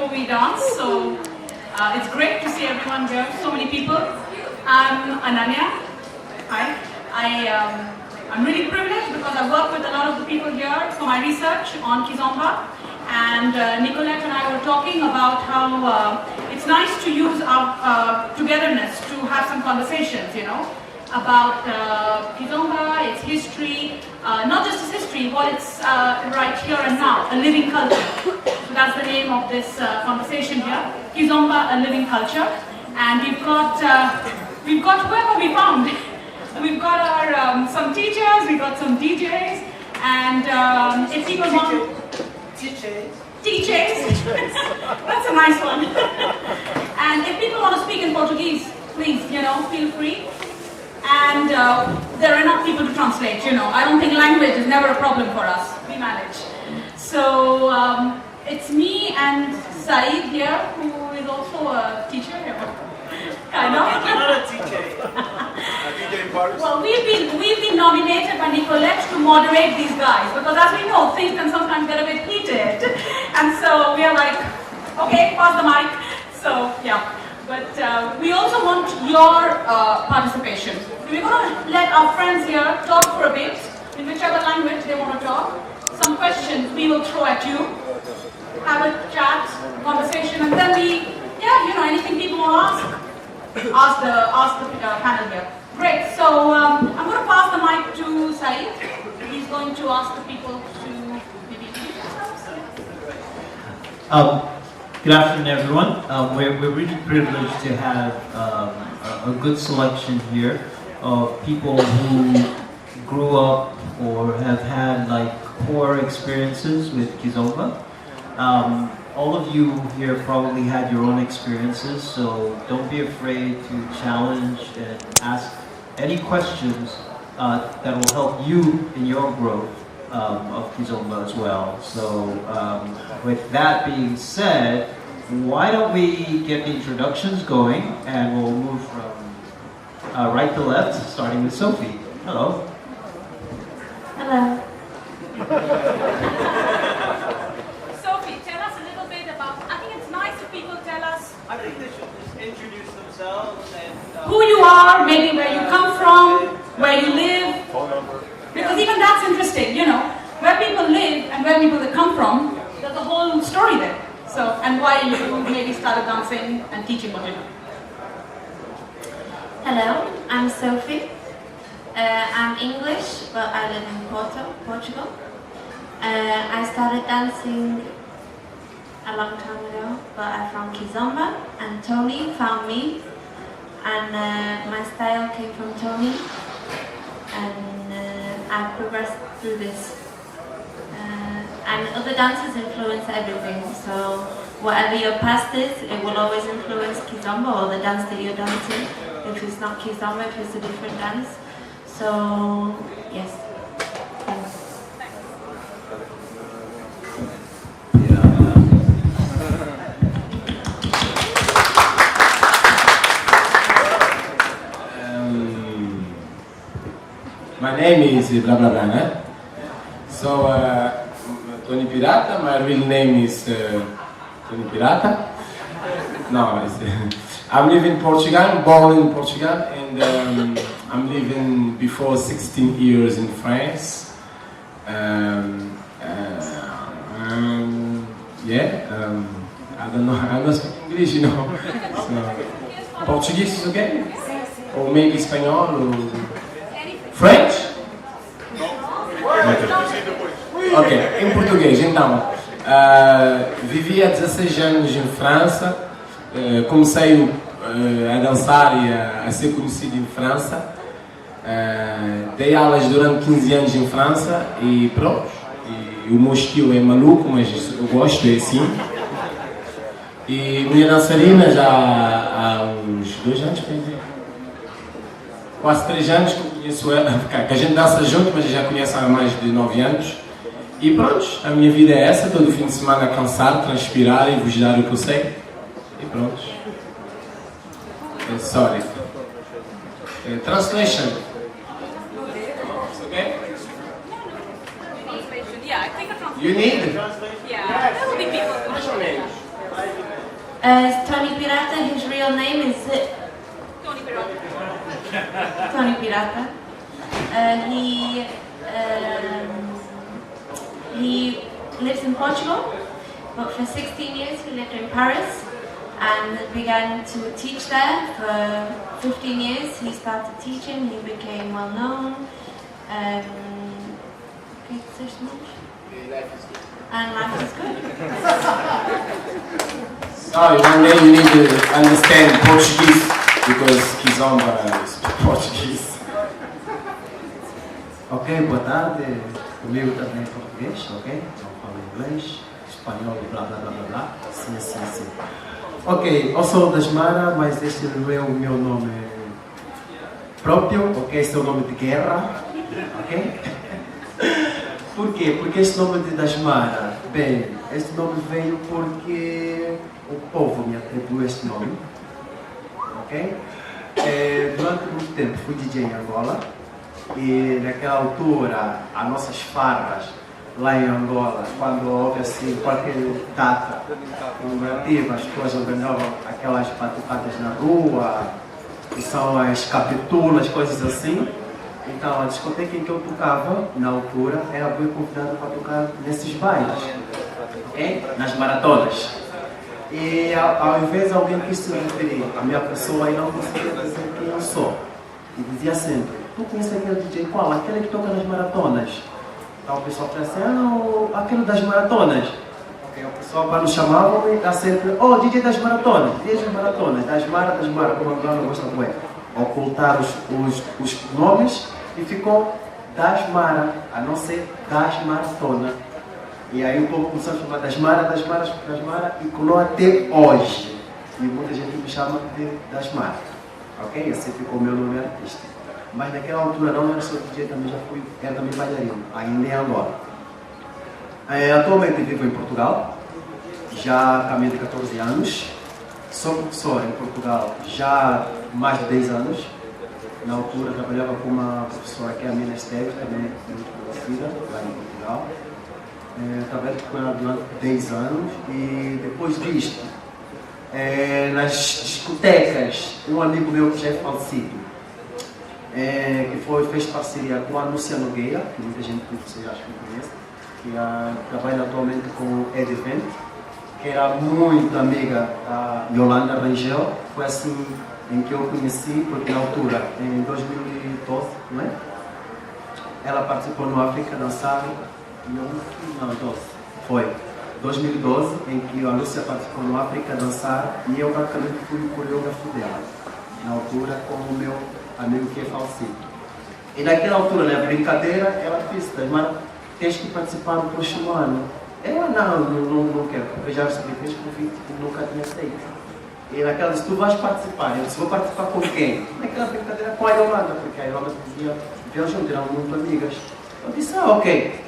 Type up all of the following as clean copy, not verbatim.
before we dance, so it's great to see everyone here, so many people. I'm Ananya. Hi. I'm really privileged because I work with a lot of the people here for my research on Kizomba, and Nicolette and I were talking about how it's nice to use our togetherness to have some conversations, you know, about Kizomba, its history, not just its history, what it's right here and now, a living culture. So that's the name of this conversation here, Kizomba, a living culture. And we've got whoever we found. We've got our some teachers, we've got some DJs, and if people want... DJs? That's a nice one. And if people want to speak in Portuguese, please, you know, feel free. And there are enough people to translate, you know. I don't think language is never a problem for us. We manage. So it's me and Saeed here, who is also a teacher. Kind of. I'm not a DJ. Well, we've been nominated by Nicolette to moderate these guys, because as we know, things can sometimes get a bit heated. And so we are like, okay, pass the mic. So yeah. But we also want your participation. We're going to let our friends here talk for a bit, in whichever language they want to talk. Some questions we will throw at you, have a chat, conversation, and then we, yeah, you know, anything people want to ask the panel here. Great, so I'm going to pass the mic to Saeed. He's going to ask the people to maybe introduce themselves. Good afternoon, everyone. We're really privileged to have a good selection here of people who grew up or have had like core experiences with Kizomba. All of you here probably had your own experiences, so don't be afraid to challenge and ask any questions that will help you in your growth of Kizomba as well. So with that being said, why don't we get the introductions going, and we'll move from right to left, starting with Sophie. Hello. Hello. Sophie, tell us a little bit about, I think it's nice if people tell us I think they should just introduce themselves and... who you are, maybe where you come from, where you live. Phone number. Because even that's interesting, you know, where people live and where people come from, there's a whole story there. So, and why you maybe started dancing and teaching what you know. Hello, I'm Sophie. I'm English, but I live in Portugal. I started dancing a long time ago, but I'm from Kizomba, and Tony found me, and my style came from Tony, and I progressed through this. And other dances influence everything, so whatever your past is, it will always influence Kizomba or the dance that you're dancing. If it's not Kizomba, if it's a different dance. So, yes. Thanks. My name is blah blah blah. So, Tony Pirata, my real name is Tony Pirata. No, I'm living in Portugal, born in Portugal, and I'm living before 16 years in France. I don't know, I don't speak English, you know. So, Portuguese is okay? Or maybe Spanish or French? Ok, em português, então, vivi há 16 anos em França, comecei a dançar e a ser conhecido em França, dei aulas durante 15 anos em França e pronto, e o meu estilo é maluco, mas eu gosto, é assim. E minha dançarina já há uns 2 anos, quase 3 anos que eu conheço ela, que a gente dança junto, mas eu já conheço há mais de 9 anos. E pronto, a minha vida é essa, todo fim de semana cansar, transpirar e vos dar o que eu sei. E pronto. Sorry. Translation. Okay? Yeah, I think a translation. You need? Yeah, there will be people. Mais ou menos. Tony Pirata, his real name is Tony Pirata. He lives in Portugal, but for 16 years he lived in Paris and began to teach there. For 15 years he started teaching, he became well known. And life is good. Sorry, one day you need to understand Portuguese because Kizomba is Portuguese. Ok, boa tarde. Comigo também é português, ok? Não falo inglês, espanhol, blá blá blá blá blá. Sim, sim, sim. Ok, eu sou da Smara, mas este não é o meu nome próprio, ok? Este é o nome de guerra, ok? Por quê? Porque este nome de Dasmara, bem, este nome veio porque o povo me atribuiu este nome, ok? Durante muito tempo fui DJ em Angola e naquela altura as nossas farras lá em Angola, quando houve assim qualquer data comemorativa, as pessoas organizavam aquelas batucadas na rua, que são as capitulas, coisas assim. Então, a discoteca em que eu tocava, na altura, era bem convidado para tocar nesses bailes, okay? Nas maratonas. E ao invés de alguém quis se referir à minha pessoa, eu não conseguia dizer quem eu sou. E dizia sempre, tu conheces aquele DJ qual? Aquele que toca nas maratonas. Então o pessoal falava assim, aquele das maratonas. Okay, o pessoal quando chamavam me dá sempre, DJ das maratonas, DJ das maratonas, das mara, como agora não gosta de ocultar os nomes. E ficou Dasmara, a não ser das maratona. E aí o povo começou a chamar Dasmara, e colou até hoje. E muita gente me chama de Dasmara. Ok? Assim ficou o meu nome artístico. Mas naquela altura não era só DJ, também era também bailarino, ainda em Angola. Atualmente vivo em Portugal, já há caminho de 14 anos. Sou professor em Portugal já há mais de 10 anos. Na altura trabalhava com uma professora que é a majestic, também muito conhecida lá em Portugal. Trabalhei com ela durante 10 anos e depois disto, nas discotecas, um amigo meu que já é falecido, que fez parceria com a Lúcia Nogueira, que muita gente vocês acho que conhece, que trabalha atualmente com o Edvent, que era muito amiga da Yolanda Rangel. Foi assim em que eu conheci, porque na altura, em 2012, não é? Ela participou no África dançar, não, 12, foi 2012, em que a Lúcia participou no África dançar e eu praticamente fui o coreógrafo dela, na altura com o meu amigo que é falecido. E naquela altura, na brincadeira, ela disse, mas tens que participar no próximo ano. Eu não quero, porque já recebi três convites e nunca tinha aceito. E naquela disse, tu vais participar. Eu disse, vou participar com quem? Naquela brincadeira com a Yolanda, porque a Yolanda dizia, viajam, eram muito amigas. Eu disse, ok.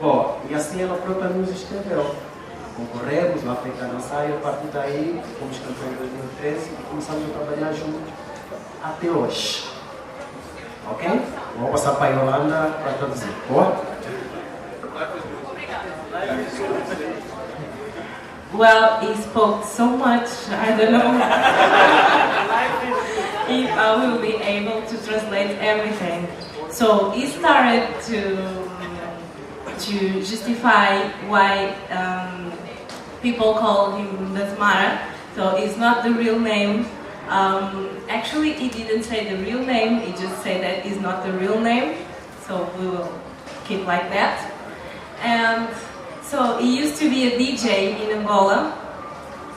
Bom, e assim ela própria nos escreveu. Concorremos, lá foi a dançar e a partir daí fomos campeões em 2013 e começamos a trabalhar juntos até hoje. Ok? Vou passar para a Yolanda para traduzir. Boa? Well, he spoke so much, I don't know if I will be able to translate everything. So he started to justify why people call him Dasmara. So it's not the real name. Actually, he didn't say the real name, he just said that it's not the real name. So we will keep like that. And so he used to be a DJ in Angola,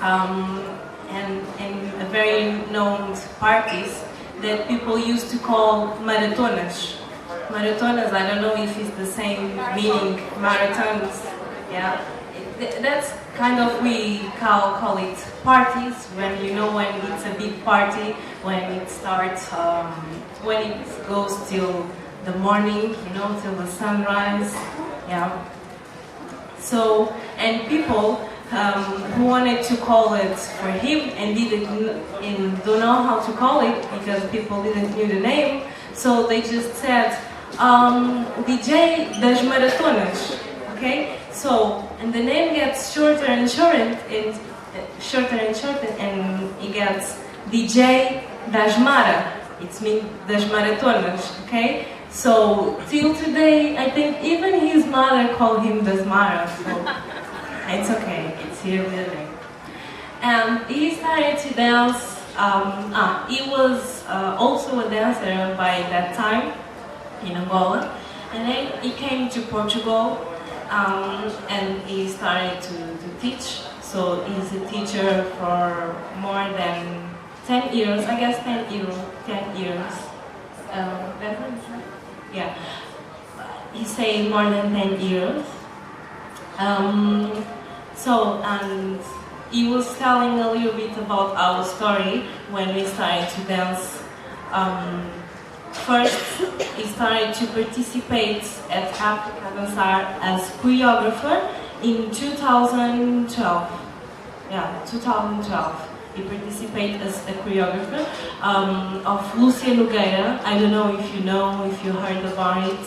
and in a very known parties that people used to call maratonas. Maratonas, I don't know if it's the same meaning, marathons, yeah. That's kind of, we call it parties, when when it's a big party, when it starts, when it goes till the morning, till the sunrise, yeah. So, and people who wanted to call it for him and don't know how to call it because people didn't know the name, so they just said DJ das Maratonas, okay? So, and the name gets shorter and shorter, and shorter and shorter, and it gets DJ das Mara. It means das maratonas, okay? So till today, I think even his mother called him das Mara, so it's okay, it's here living. And he started to dance. He was also a dancer by that time in Angola, and then he came to Portugal, and he started to teach. So he's a teacher for more than 10 years, I guess 10 years. Yeah, he said more than 10 years. And he was telling a little bit about our story when we started to dance. First, he started to participate at Africa Dancehall as choreographer in 2012. Yeah, 2012. He participated as a choreographer of Lúcia Nogueira. I don't know if you heard about it.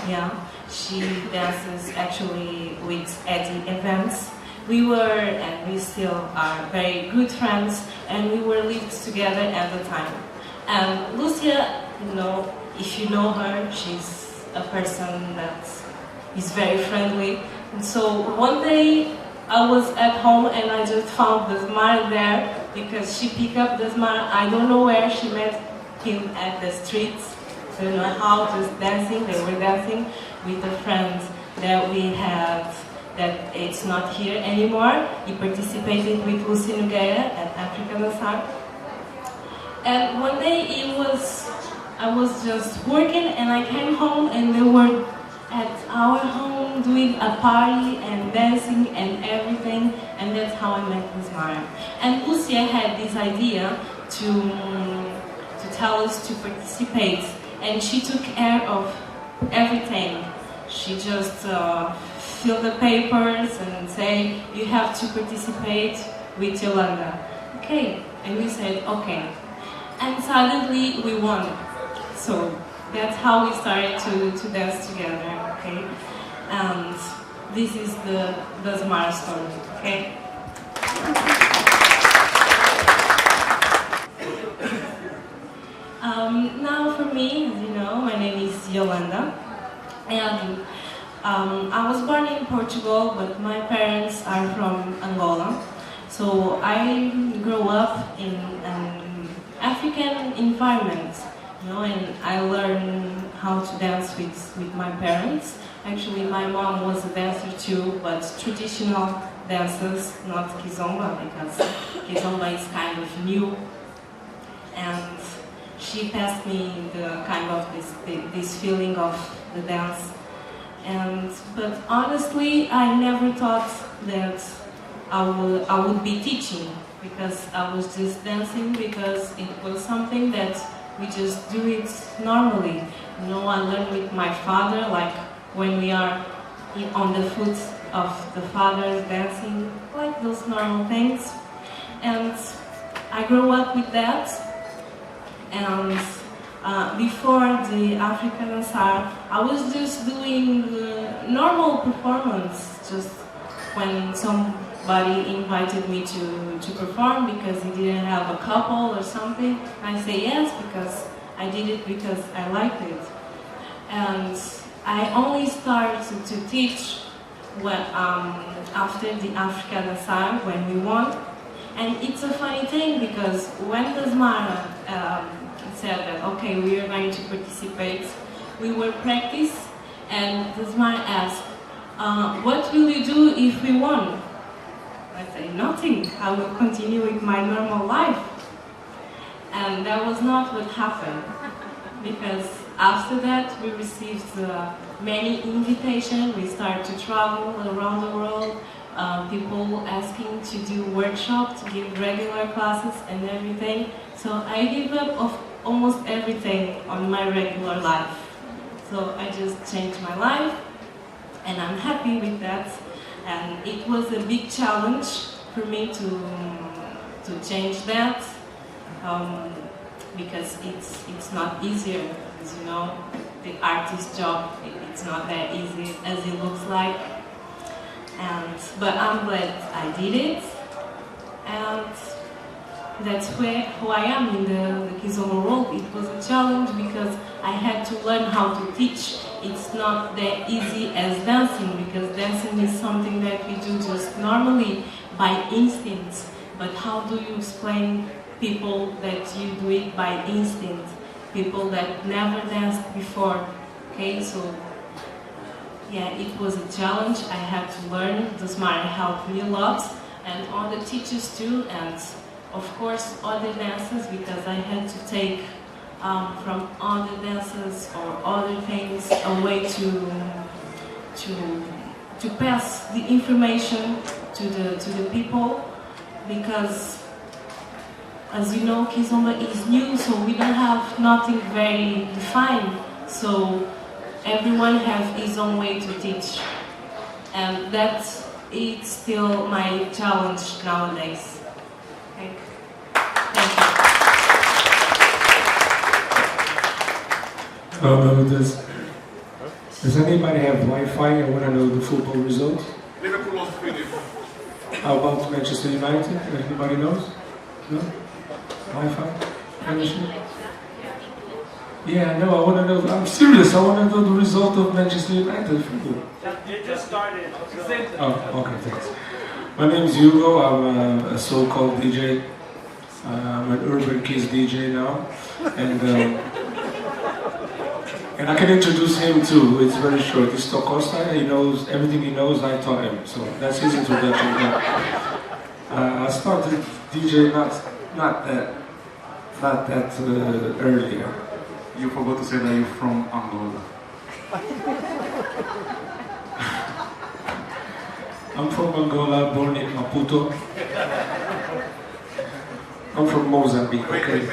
Yeah, she dances actually with Eddie Evans. We were, and we still are, very good friends, and we were lived together at the time. And Lucia, if you know her, she's a person that is very friendly. And so one day I was at home and I just found the smile there because she picked up the smile. I don't know where she met him at the streets. I don't know how, just dancing. They were dancing with a friend that we had that it's not here anymore. He participated with Lúcia Nogueira at Africa Dancehall. And one day I was just working and I came home and they were at our home doing a party and dancing and everything, and that's how I met Miss Mara. And Lucia had this idea to tell us to participate, and she took care of everything. She just filled the papers and say, you have to participate with Yolanda. Okay, and we said, okay. And suddenly we won. So that's how we started to dance together, okay? And this is the Smart story, okay? Now for me, as you know, my name is Yolanda. And I was born in Portugal, but my parents are from Angola. So I grew up in an African environment, and I learned how to dance with my parents. Actually, my mom was a dancer too, but traditional dances, not Kizomba, because Kizomba is kind of new. And she passed me the kind of this feeling of the dance. But honestly, I never thought that I would be teaching, because I was just dancing because it was something that we just do it normally. I learned with my father, like when we are on the foot of the fathers dancing, like those normal things. And I grew up with that. And before the African Dancehall, I was just doing normal performance, just when somebody invited me to perform because he didn't have a couple or something. I say yes because I did it because I liked it. And I only started to teach after the African Dancehall, when we won. And it's a funny thing because when the Smara said that, okay, we are going to participate, we were practice, and the Smara asked, what will you do if we won? I say, nothing, I will continue with my normal life. And that was not what happened, because after that we received many invitations, we started to travel around the world, people asking to do workshops, to give regular classes and everything. So I gave up of almost everything on my regular life. So I just changed my life, and I'm happy with that. And it was a big challenge for me to change that, because it's not easier. As you know, the artist job, it's not that easy as it looks like. But I'm glad I did it. and that's who I am in the Kizomba world. It was a challenge because I had to learn how to teach. It's not that easy as dancing, because dancing is something that we do just normally by instinct. But how do you explain people that you do it by instinct? People that never danced before. Okay, so yeah, it was a challenge. I had to learn. The Smart helped me a lot, and other teachers too, and of course other dancers, because I had to take from other dancers or other things a way to pass the information to the people, because as you know, Kizomba is new, so we don't have nothing very defined. So everyone has his own way to teach, and that's it's still my challenge nowadays. Okay. Thank you. Does anybody have Wi-Fi? I want to know the football result. Liverpool lost 3-0. How about Manchester United? Anybody knows? No? Wi-Fi? Anything? Yeah, no, I want to know. I'm serious. I want to know the result of Manchester United football. You just started. Oh, okay, thanks. My name is Hugo. I'm a so-called DJ. I'm an urban kids DJ now, and I can introduce him too. It's very short. It's Tocosta. He knows everything he knows. I taught him, so that's his introduction. I started DJ not that earlier. You forgot to say that you're from Angola. I'm from Angola, born in Maputo. I'm from Mozambique, okay?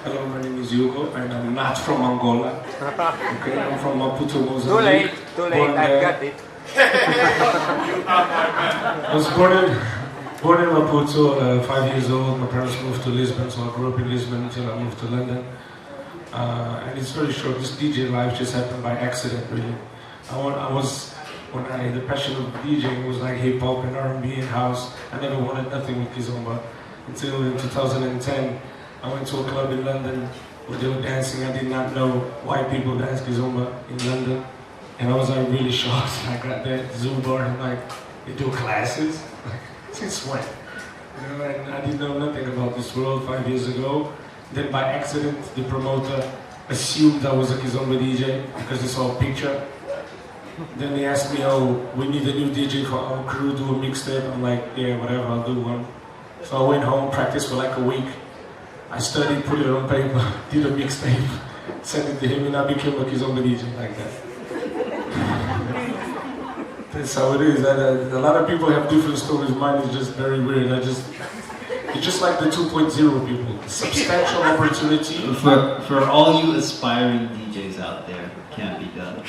Hello, my name is Hugo, and I'm not from Angola. Okay, I'm from Maputo, Mozambique. Too late, I've got it. I was born in Maputo, 5 years old. My parents moved to Lisbon, so I grew up in Lisbon until I moved to London. And it's very short. This DJ life just happened by accident, really. The passion of DJing was like hip hop and R&B and house. I never wanted nothing with Kizomba until in 2010. I went to a club in London where they were dancing. I did not know why people dance Kizomba in London, and I was like really shocked. I got that Zumba and like they do classes. Since when? You know, and I didn't know nothing about this world 5 years ago. Then by accident, the promoter assumed I was a Kizomba DJ because they saw a picture. Then they asked me, oh, we need a new DJ for our crew, do a mixtape. I'm like, yeah, whatever, I'll do one. So I went home, practiced for like a week. I studied, put it on paper, did a mixtape, sent it to him, and I became a Kizomba DJ like that. That's how it is. A lot of people have different stories. Mine is just very weird. It's just like the 2.0 people. Substantial opportunity. For all you aspiring DJs out there, it can't be done.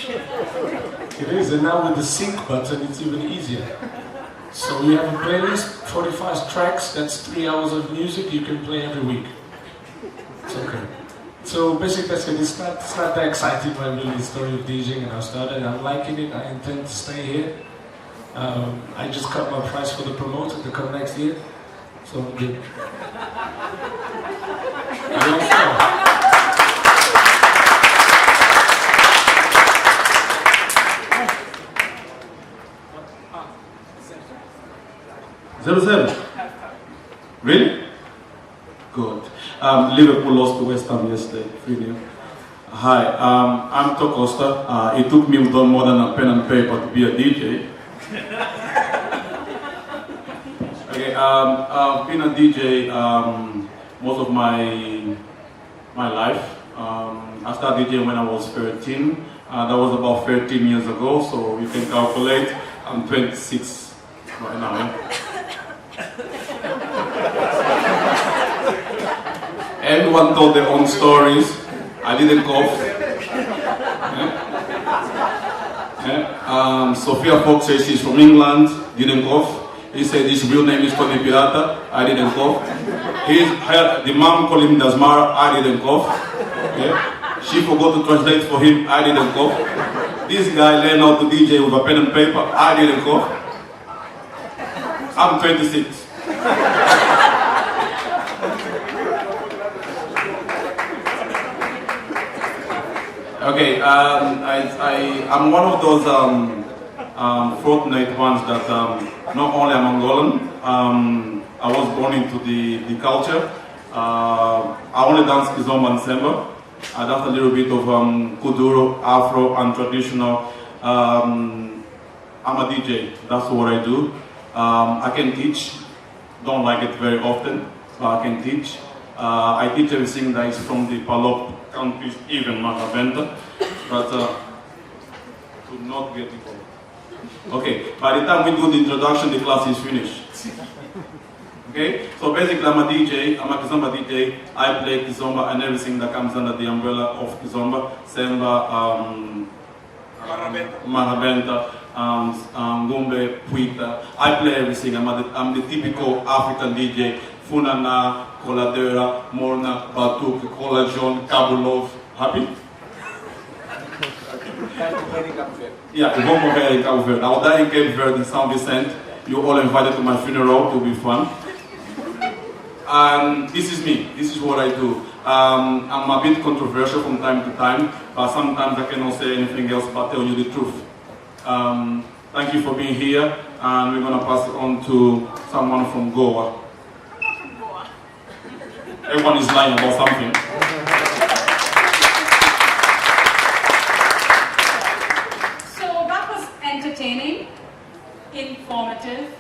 It is, and now with the sync button, it's even easier. So you have a playlist, 45 tracks, that's 3 hours of music you can play every week. It's okay. So basically that's it. It's not that exciting, but really the story of DJing, and I started. I'm liking it. I intend to stay here. I just cut my price for the promoter to come next year. So I'm good. Zero. Really? Good. Liverpool lost to West Ham yesterday, 3-0. Hi, I'm Tocosta. It took me more than a pen and paper to be a DJ. Okay, I've been a DJ most of my life. I started DJing when I was 13. That was about 13 years ago, so you can calculate. I'm 26 right now. Everyone told their own stories. I didn't cough. Sophia Fox says she's from England, didn't cough. He said his real name is Tony Pirata, I didn't cough. The mom called him Dasmar, I didn't cough. She forgot to translate for him, I didn't cough. This guy learned how to DJ with a pen and paper. I didn't go. I'm 26. Okay, I'm one of those fortunate ones that not only I'm Angolan, I was born into the culture. I only dance Kizomba and Semba. I dance a little bit of Kuduro, Afro, and traditional. I'm a DJ, that's what I do. I can teach, don't like it very often, but I can teach. I teach everything that is from the Palop countries, even Mahaventa, but to not get it all. Okay, by the time we do the introduction, the class is finished. Okay, so basically I'm a DJ, I'm a Kizomba DJ. I play Kizomba and everything that comes under the umbrella of Kizomba, Semba, Mahaventa, Ngumbe, Puita. I play everything. I'm the typical African DJ. Funana, Coladera, Morna, Batuk, Colajon, Kabulov. Happy? Yeah, we won't here in Cabo Verde. I'll die in Cape Verde in San Vicente. You're all invited to my funeral. It'll be fun. And this is me. This is what I do. I'm a bit controversial from time to time, but sometimes I cannot say anything else but tell you the truth. Thank you for being here, and we're going to pass it on to someone from Goa. Everyone is lying about something. So that was entertaining, informative.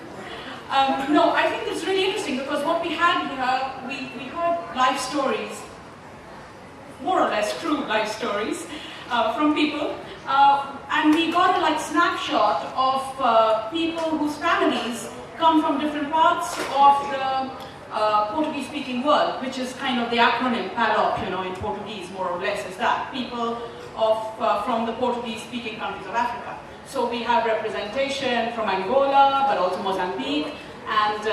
No, I think it's really interesting because what we had here, we heard life stories, more or less true life stories from people, and we got a snapshot of people whose families come from different parts of the Portuguese-speaking world, which is kind of the acronym PALOP, in Portuguese, more or less, is that. People from the Portuguese-speaking countries of Africa. So we have representation from Angola, but also Mozambique, and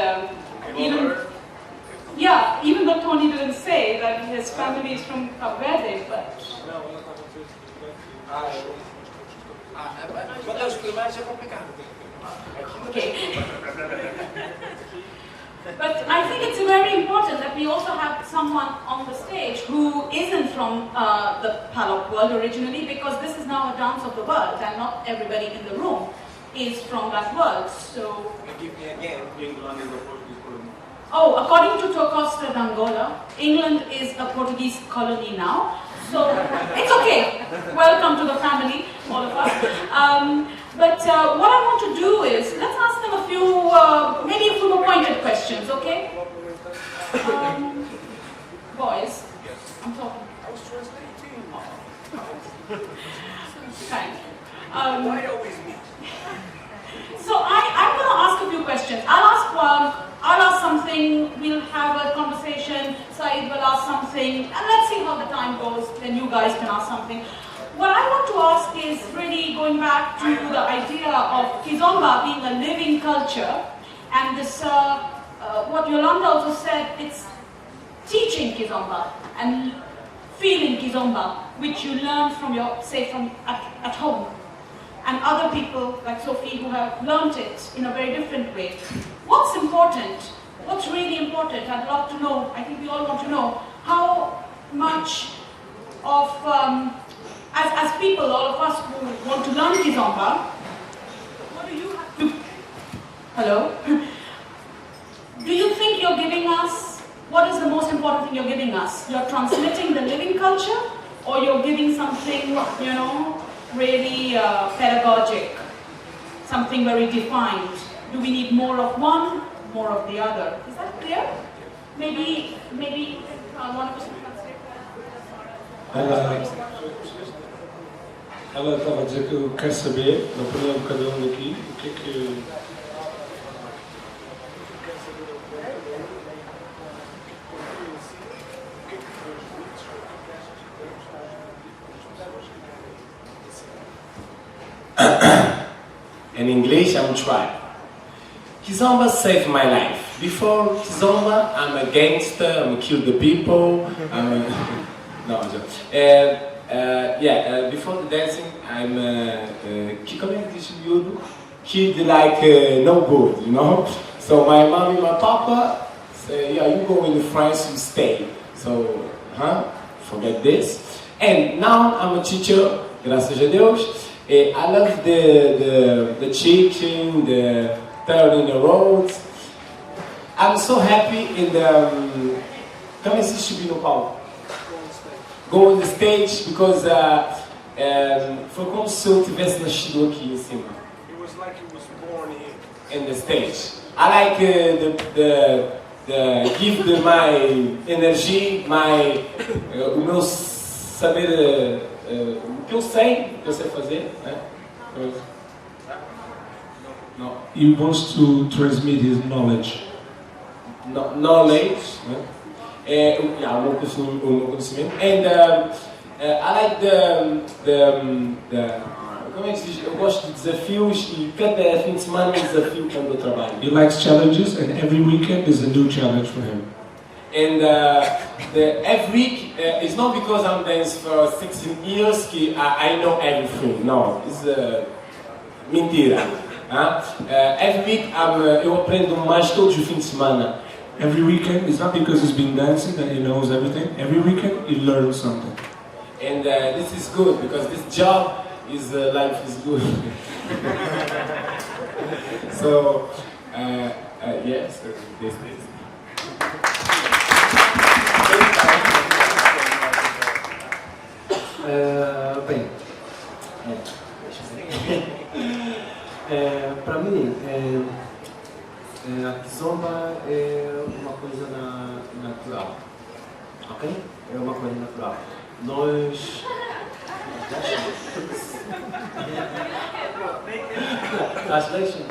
even though Tony didn't say that his family is from Cabo Verde, but... Okay. But I think it's very important that we also have someone on the stage who isn't from the Palop world originally, because this is now a dance of the world, and not everybody in the room is from that world. So, Give me again. England is a Portuguese colony. oh, according to Tocosta d'Angola, England is a Portuguese colony now. So it's okay. Welcome to the family, all of us. But what I want to do is, let's ask them a few, maybe a few more pointed questions, okay? Boys, I'm talking. I was translating. Kind. Why always me? So I'm going to ask a few questions. I'll ask something, we'll have a conversation, Saeed will ask something, and let's see how the time goes, then you guys can ask something. What I want to ask is really going back to the idea of Kizomba being a living culture, and this, what Yolanda also said, it's teaching Kizomba and feeling Kizomba, which you learn from at home. And other people, like Sophie, who have learned it in a very different way. What's important? What's really important? I'd love to know, I think we all want to know, how much of, as people, all of us who want to learn Kizomba, what do you have to, hello? Do you think you're giving us, what is the most important thing you're giving us? You're transmitting the living culture, or you're giving something, really pedagogic, something very defined? Do we need more of one, more of the other? Is that clear? Maybe one of us can translate that. Ela estava a dizer que eu quero saber, na opinião de cada daqui, o que é que... In English, I will try. Kizomba saved my life. Before Kizomba, I'm a gangster, I'm a kill the people, I'm a... No, I'm joking. Before the dancing, I'm kid like no good, you know. So my mom and my papa say, yeah, you go in France, you stay. So, forget this. And now I'm a teacher, graças a Deus. I love the teaching, the turning the roads. I'm so happy in the. Come assist subir no palco. Go on the stage because foi como se eu tivesse nascido aqui em cima. It was like he was born here. In the stage. I like the give my energy, o meu saber, o que eu sei fazer, né? No. He wants to transmit his knowledge. Knowledge, né? O meu conhecimento. And I like the como é que se diz? Eu gosto de desafios e cada fim de semana é um desafio quando eu trabalho. He likes challenges, and every weekend is a new challenge for him. And every week it's not because I'm dancing for 16 years que I know everything. No, it's mentira. Every week eu aprendo mais todos os fins de semana. Every weekend, it's not because he's been dancing that he knows everything. Every weekend he learns something. And this is good because this job is life is good. So yes, this. Bem, para mim, a Kizomba é uma coisa natural, ok? É uma coisa natural. Nós... Translation?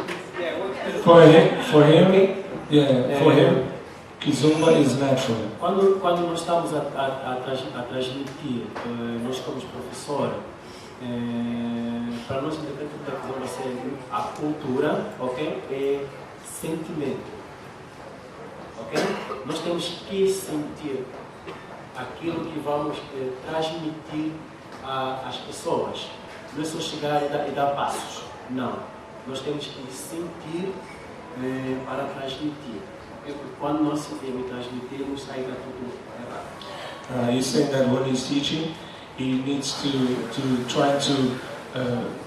For him, Kizomba is natural. Quando nós estamos a transmitir, nós como professor, para nós independente da Kizomba ser a cultura, ok? É sentimento, ok? Nós temos que sentir aquilo que vamos transmitir às pessoas. Não é só chegar e dar passos, não. Nós temos que sentir para transmitir. Quando nós sentimos e transmitimos, aí está tudo errado. He's saying that when he's teaching, he needs to try to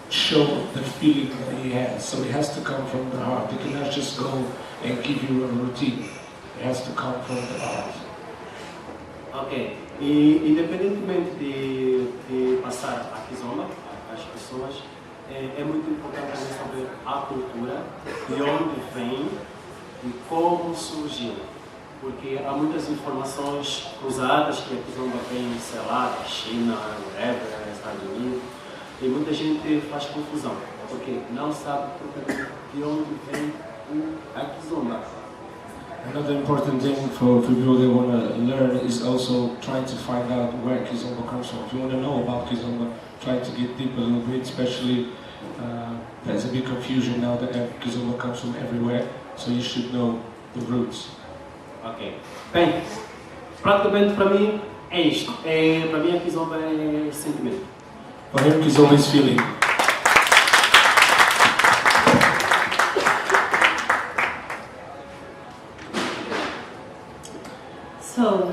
show the feeling that he has. So it has to come from the heart. He cannot just go and give you a routine. It has to come from the heart. Ok. E independentemente de passar a Kizomba às pessoas, é muito importante saber a cultura, de onde vem e como surgiu. Porque há muitas informações cruzadas que a Kizomba vem, sei lá, da China, whatever, Estados Unidos, e muita gente faz confusão, porque não sabe de onde vem a Kizomba. Another important thing for people that want to learn is also trying to find out where Kizomba comes from. If you want to know about Kizomba, try to get deep a little bit, especially there's a big confusion now that Kizomba comes from everywhere, so you should know the roots. Ok. Bem, praticamente para mim é isto. Para mim a Kizomba é sentimento. For him, Kizomba is feeling. So,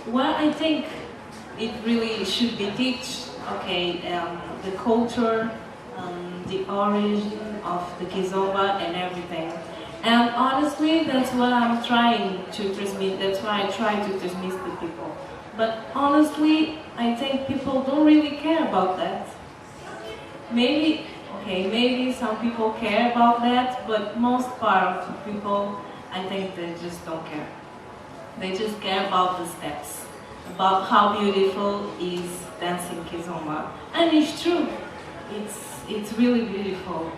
well, I think it really should be taught, okay, the culture, the origin of the Kizomba and everything. And honestly, that's what I'm trying to transmit, that's why I try to transmit to people. But honestly, I think people don't really care about that. Maybe some people care about that, but most part of the people, I think they just don't care. They just care about the steps, about how beautiful is dancing Kizomba. And it's true, it's really beautiful.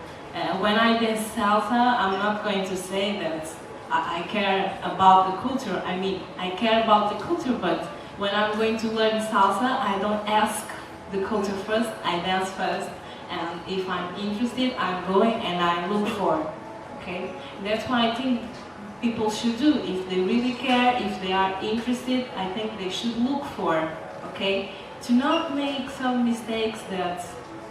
When I dance salsa, I'm not going to say that I care about the culture. I mean, I care about the culture, but when I'm going to learn salsa, I don't ask the culture first, I dance first. And if I'm interested, I'm going and I look for, okay? That's what I think people should do. If they really care, if they are interested, I think they should look for okay? To not make some mistakes that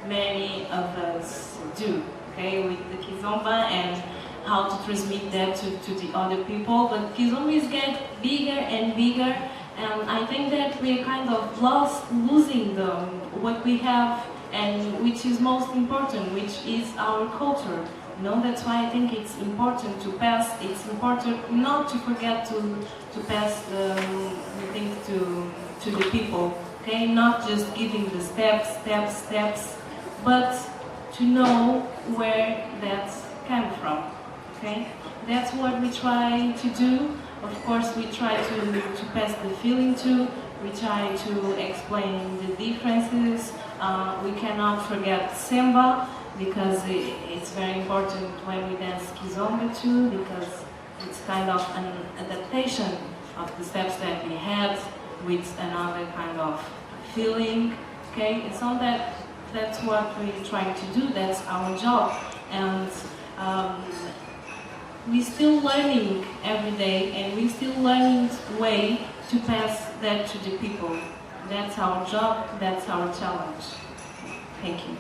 many of us do, okay, with the Kizomba and how to transmit that to the other people. But Kizomba is getting bigger and bigger, and I think that we're kind of losing what we have and which is most important, which is our culture. You know, that's why I think it's important to pass. It's important not to forget to pass the things to the people. Okay, not just giving the steps, but to know where that came from. Okay, that's what we try to do. Of course, we try to pass the feeling too. We try to explain the differences. We cannot forget Semba, because it's very important when we dance Kizomba too, because it's kind of an adaptation of the steps that we had with another kind of feeling. Okay, and so that's what we're trying to do. That's our job, and we're still learning every day, and we're still learning way to pass that to the people. That's our job, that's our challenge. Thank you.